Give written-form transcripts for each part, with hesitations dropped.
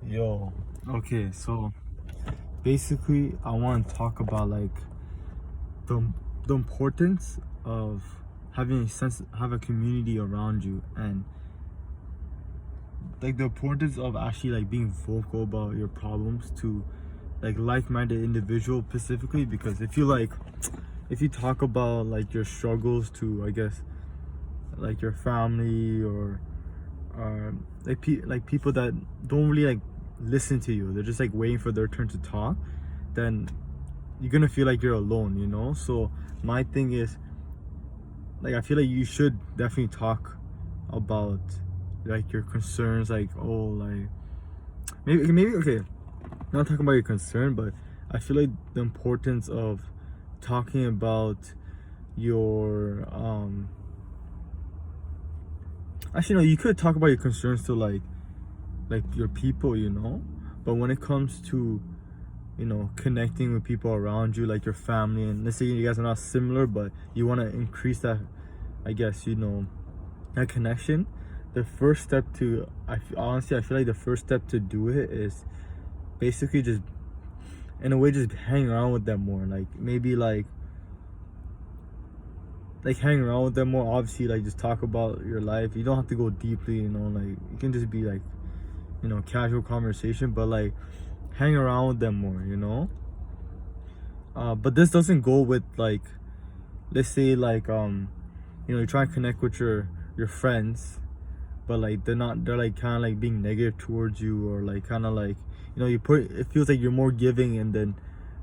Yo, okay, so basically, I want to talk about like the the importance of having have a community around you, and like the importance of actually like being vocal about your problems to like-minded individual specifically. Because if you talk about like your struggles to, I guess, like your family or like people that don't really like listen to you, they're just like waiting for their turn to talk, then you're gonna feel like you're alone, you know. So my thing is, like, I feel like you should definitely talk about like your concerns, like, oh, like maybe okay, not talking about your concern, but I feel like the importance of talking about your actually no, you could talk about your concerns to like your people, you know. But when it comes to, you know, connecting with people around you, like your family, and let's say you guys are not similar, but you want to increase that, I guess, you know, that connection, the first step to, honestly, I feel like the first step to do it is basically just, in a way, just hang around with them more. Like maybe like hang around with them more. Obviously, like just talk about your life. You don't have to go deeply, you know. Like you can just be like, you know, casual conversation, but like hang around with them more, you know. But this doesn't go with like, let's say like you know, you try and connect with your friends, but like they're like kind of like being negative towards you, or like kind of like, you know, you put, it feels like you're more giving, and then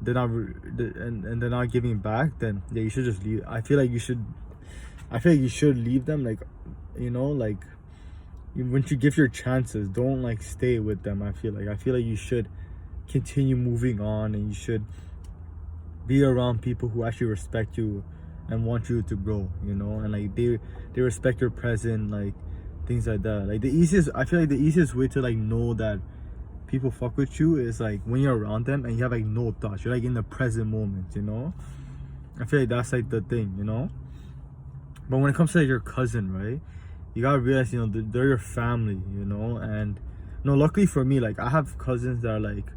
they're not and they're not giving back. Then yeah, you should just leave. I feel like you should leave them, like, you know, like once you give your chances, don't like stay with them. I feel like you should continue moving on, and you should be around people who actually respect you and want you to grow, you know. And like they respect your present, like things like that. Like I feel like the easiest way to like know that people fuck with you is like when you're around them and you have like no thoughts, you're like in the present moment, you know. I feel like that's like the thing, you know. But when it comes to like your cousin, right, you gotta realize, you know, they're your family, you know. And no, luckily for me, like I have cousins that are like,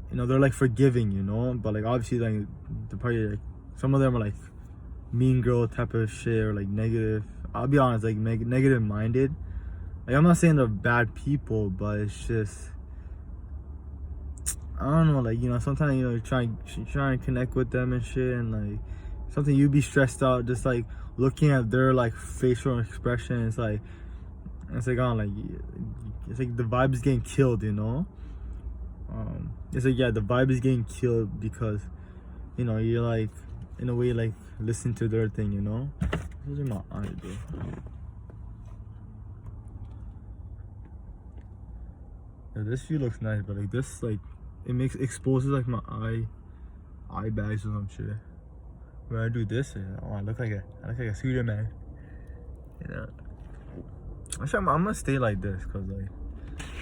you know, they're like forgiving, you know. But like obviously, like they're probably like, some of them are like mean girl type of shit, or like negative. I'll be honest, like negative minded. Like I'm not saying they're bad people, but it's just, I don't know, like, you know, sometimes, you know, you try and connect with them and shit, and like something you be stressed out just like looking at their like facial expression. It's like, oh, like it's like the vibe is getting killed, you know. It's like, yeah, the vibe is getting killed because, you know, you're like, in a way, like listen to their thing, you know. Those are my eyes, bro. Yeah, this view looks nice, but like this, like it exposes like my eye bags or some shit. When I do this, oh, I look like a scooter man. You know. Actually, I'm gonna stay like this, cause like,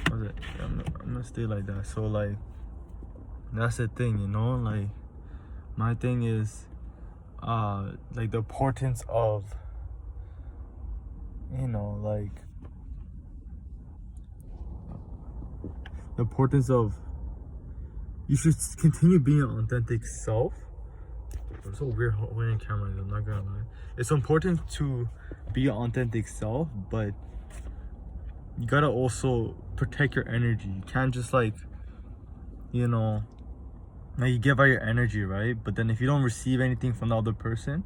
what's it? I'm gonna stay like that. So like, that's the thing, you know. Like, my thing is, like the importance of, you know, like the importance of, you should continue being an authentic self. It's so weird holding camera, I'm not gonna lie. It's important to be an authentic self, but you gotta also protect your energy. You can't just like, you know, now you give out your energy, right? But then if you don't receive anything from the other person,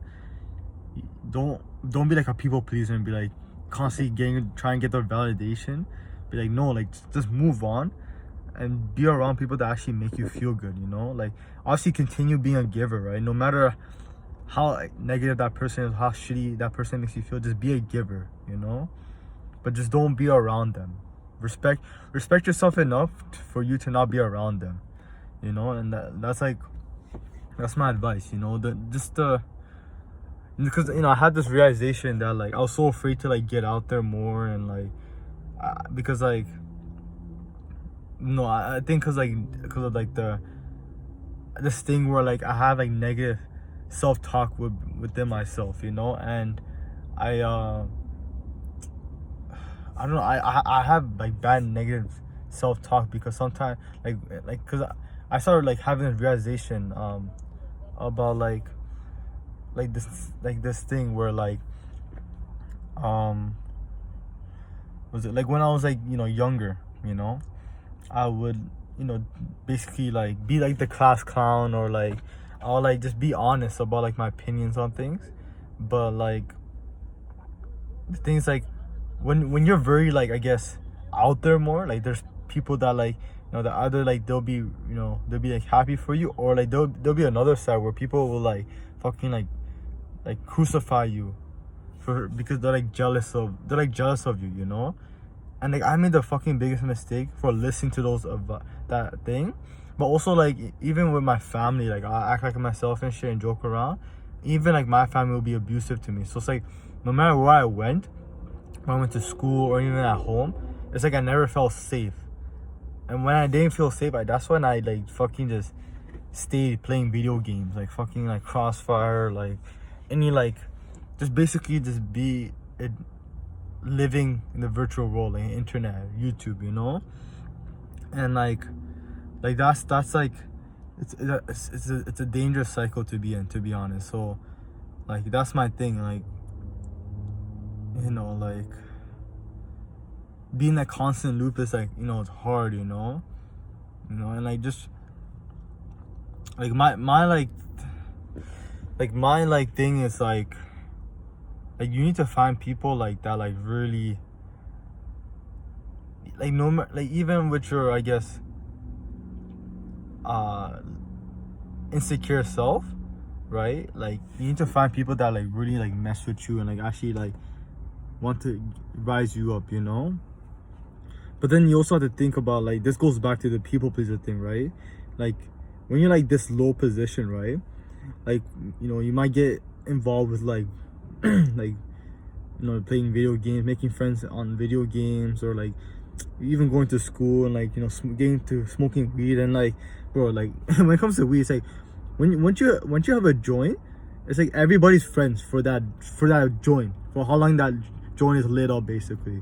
don't be like a people pleaser and be like constantly trying to get their validation. Be like, no, like just move on and be around people that actually make you feel good, you know. Like obviously continue being a giver, right? No matter how like, negative that person is, how shitty that person makes you feel, just be a giver, you know. But just don't be around them. Respect yourself enough for you to not be around them, you know. And that's my advice, you know. Because, you know, I had this realization that like I was so afraid to like get out there more, and like because like, no, I think because of like this thing where like I have like negative self-talk within myself, you know. And I don't know, I have like bad negative self-talk, because sometimes because I started like having a realization about this thing where um was it like when I was like younger, I would basically like be like the class clown, or like I'll like just be honest about like my opinions on things. But like the thing is, like when you're very like, I guess, out there more, like there's people that like that either like they'll be like happy for you, or like there'll be another side where people will like fucking like crucify you because they're like jealous of you. And like I made the fucking biggest mistake for listening to those of that thing. But also like even with my family, like I act like myself and shit and joke around. Even like my family will be abusive to me. So it's like no matter where I went, when I went to school or even at home, it's like I never felt safe. And when I didn't feel safe, that's when I like fucking just stayed playing video games, like fucking like Crossfire, like any like just basically just be living in the virtual world, like internet, YouTube, and like that's like it's a dangerous cycle to be in, to be honest. So like that's my thing, like like being that constant loop is like it's hard, and like just like my thing is like you need to find people like that, like really like like even with your, I guess, insecure self, right? Like you need to find people that like really like mess with you and like actually like want to rise you up, But then you also have to think about, like, this goes back to the people pleaser thing, right? Like when you're like this low position, right? Like you might get involved with like like playing video games, making friends on video games, or like even going to school and like getting to smoking weed. And like, bro, like when it comes to weed, it's like once you have a joint, it's like everybody's friends for that joint, for how long that joint is lit up, basically.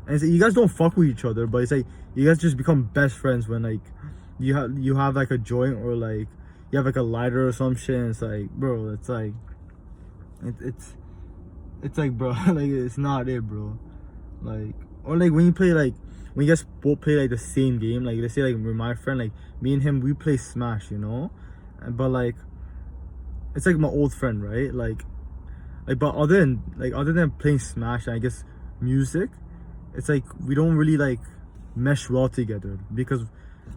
And it's like, you guys don't fuck with each other, but it's like you guys just become best friends when like you have like a joint, or like you have like a lighter or some shit. And it's like, bro, it's like it's like, bro, like it's not it, bro. Like, or like when you play, like when you guys both play like the same game, like let's say like with my friend, like me and him, we play Smash, but like it's like my old friend, right? Like but other than playing Smash and I guess music, it's like we don't really like mesh well together, because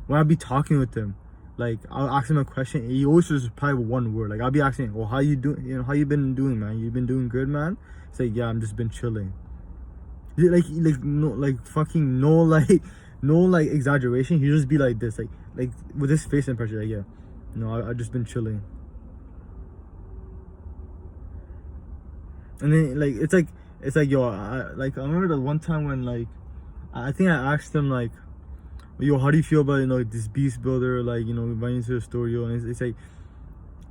when I be talking with him, like I'll ask him a question, he always just reply with one word. Like I'll be asking, well, how you doing? How you been doing, man? You been doing good, man? It's like, yeah, I'm just been chilling. Like no, like fucking no, like no, like exaggeration. He just be like this, like with his face impression, like, yeah, I just been chilling. And then like it's like yo, I remember the one time when like I think I asked him like, yo, how do you feel about this beast builder, like inviting you to the studio? And it's like,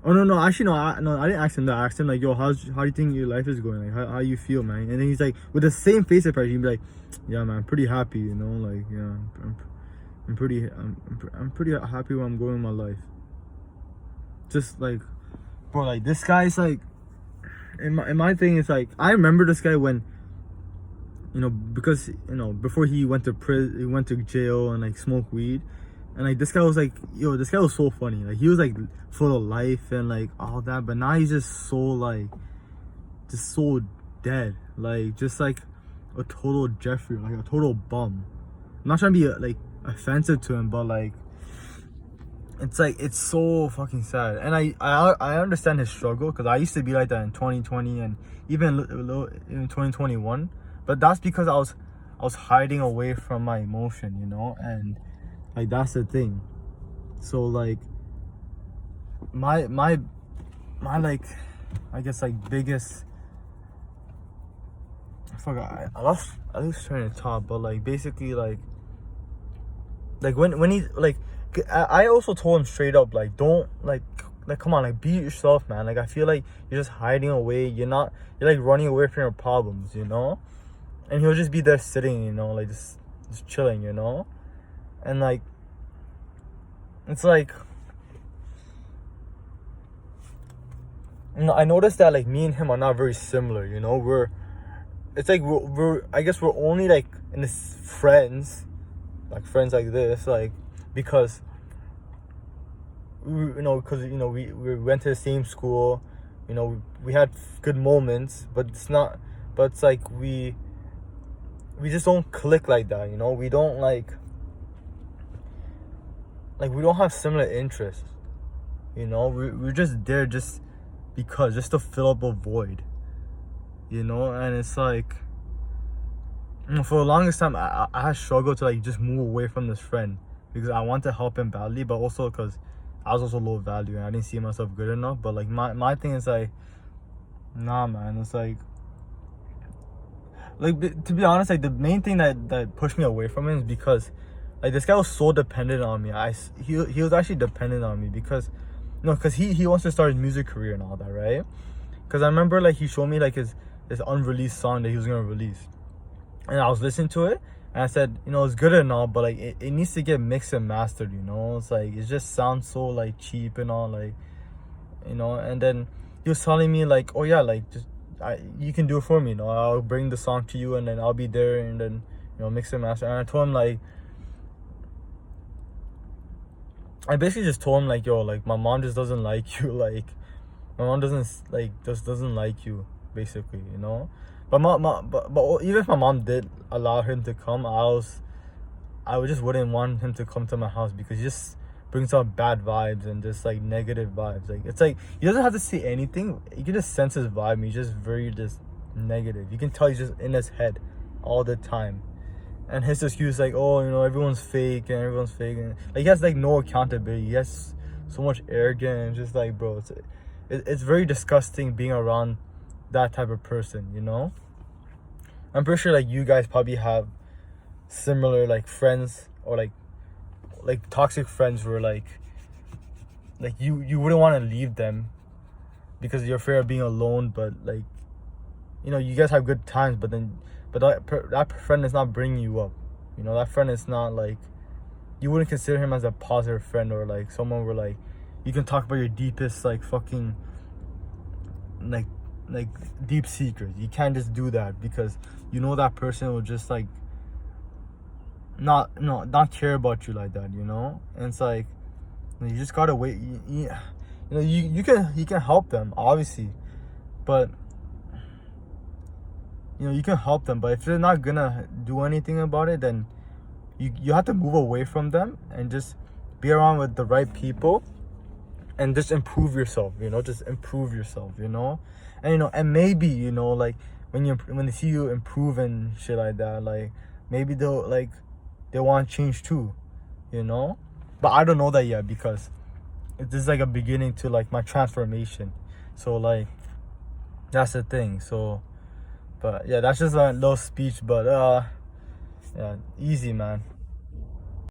oh no, actually no, I didn't ask him that. I asked him like, yo, how do you think your life is going? Like how you feel, man? And then he's like, with the same face expression, he'd be like, yeah, man, I'm pretty happy, like, yeah, I'm pretty happy where I'm going in my life. Just like, bro, like this guy's like, in my thing is like, I remember this guy when because before he went to prison, he went to jail and like smoked weed. And like this guy was like, yo, this guy was so funny. Like he was like full of life and like all that, but now he's just so dead. Like just like a total Jeffrey, like a total bum. I'm not trying to be like offensive to him, but like it's like, it's so fucking sad. And I understand his struggle, because I used to be like that in 2020 and even in 2021. But that's because I was hiding away from my emotion, and like that's the thing. So like my like, I guess, like biggest, I forgot, I lost train of thought, but like basically like when he like, I also told him straight up, like, don't like come on, like be yourself, man. Like I feel like you're just hiding away, you're like running away from your problems, and he'll just be there sitting, like just chilling, And like, it's like, I noticed that like me and him are not very similar, you know. It's like we're I guess we're only like in this friends like this, like, because we went to the same school, we had good moments, but it's like we just don't click like that, we don't like we don't have similar interests, we're just there just to fill up a void, and it's like, for the longest time I had struggled to like just move away from this friend because I want to help him badly, but also because I was also low value and I didn't see myself good enough. But like my thing is like, nah, man, it's like to be honest, like the main thing that pushed me away from him is because like this guy was so dependent on me. He was actually dependent on me because because he wants to start his music career and all that, right? Because I remember like he showed me like his unreleased song that he was gonna release, and I was listening to it and I said, it's good and all, but like it needs to get mixed and mastered, it's like it just sounds so like cheap and all, like, and then he was telling me like, oh yeah, like just you can do it for me, I'll bring the song to you and then I'll be there and then mix and master. And I told him like, I basically just told him like, yo, like my mom just doesn't like you, like my mom doesn't like you, basically, But but even if my mom did allow him to come, I just wouldn't want him to come to my house because he just brings out bad vibes and just like negative vibes. Like it's like he doesn't have to say anything. You can just sense his vibe. He's just very just negative. You can tell he's just in his head all the time. And his excuse like, oh, everyone's fake and like he has like no accountability. He has so much arrogance. Just like, bro, it's very disgusting being around that type of person, I'm pretty sure like you guys probably have similar like friends or like toxic friends where like you wouldn't want to leave them because you're afraid of being alone, but like you guys have good times, but that friend is not bringing you up, that friend is not like, you wouldn't consider him as a positive friend or like someone where like you can talk about your deepest like fucking like deep secrets. You can't just do that because that person will just like not care about you like that, and it's like you just gotta wait. You can help them obviously, but you can help them, but if they're not gonna do anything about it, then you have to move away from them and just be around with the right people and just improve yourself, just improve yourself, and and maybe like when they see you improve and shit like that, like maybe they want to change too, but I don't know that yet because this is like a beginning to like my transformation, so like that's the thing. So but yeah, that's just a little speech, but yeah, easy, man.